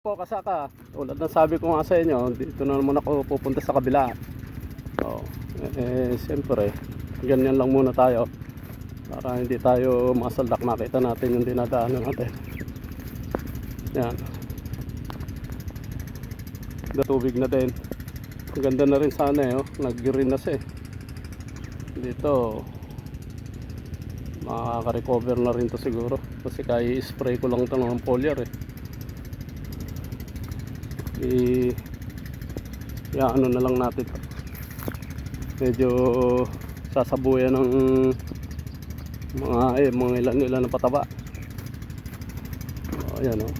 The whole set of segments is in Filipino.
Po kasaka, tulad ng sabi ko nga sa inyo, dito na naman ako pupunta sa kabila. So, siyempre, ganyan lang muna tayo para hindi tayo masaldak. Makita natin yung dinadaanan natin. Yan. Tubig na din. Ang ganda na rin sana oh. Nag-green na siya dito. Makaka-recover na rin to siguro. Kasi kaya i-spray ko lang ito ng foliar ano na lang natin to. Medyo sasabuyan ng mga ilan na pataba. Ayan oh.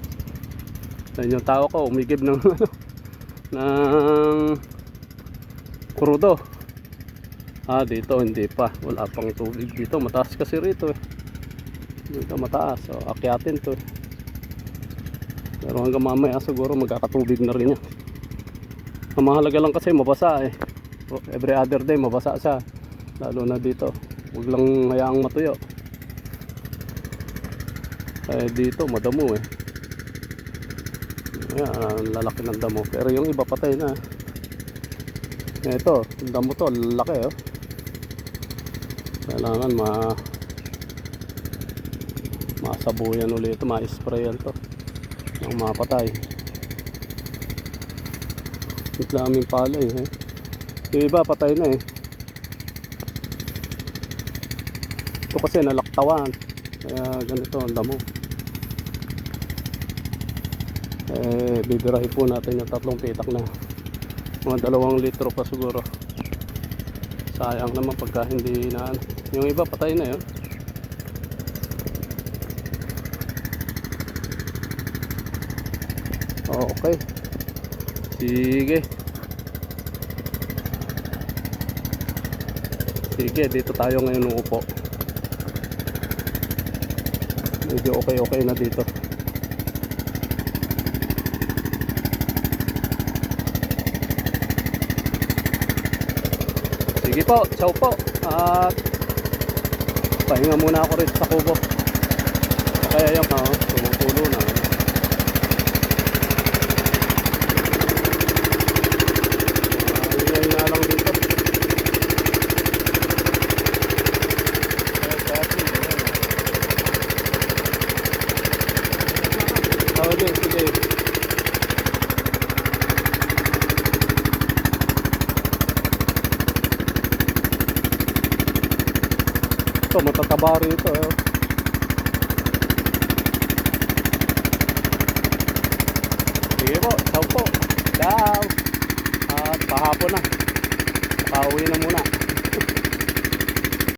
Ayan yung tao ko umigib ng ng krudo. Dito hindi pa, wala pang tubig dito. Mataas kasi rito dito mataas, so akyatin to pero hanggang mamaya siguro magkakatubig na rin yan. Ang mahalaga lang kasi mabasa every other day mabasa siya, lalo na dito. Huwag lang hayaang matuyo. Dito madamo ayan, lalaki ng damo, pero yung iba patay na. Ito, yung damo to lalaki kailangan masabuyan ulit ito, ma-sprayan to ng mapatay. Ito aming palay yung iba patay na ito kasi nalaktawan, kaya ganito ang damo. Bibirahin po natin yung 3 pitak na mga 2 litro pa siguro. Sayang naman pagka hindi na yung iba patay na yun. Okay, sige dito tayo ngayon uupo. Medyo okay na dito. Sige po, ciao po. At pahinga muna ako rito sa kubo. Kaya yung tumutulo na. Yan na lang dito. Sige. Ito, matataba rito Sige po, ciao po. Ciao. At pahapon na. Pauwi na muna.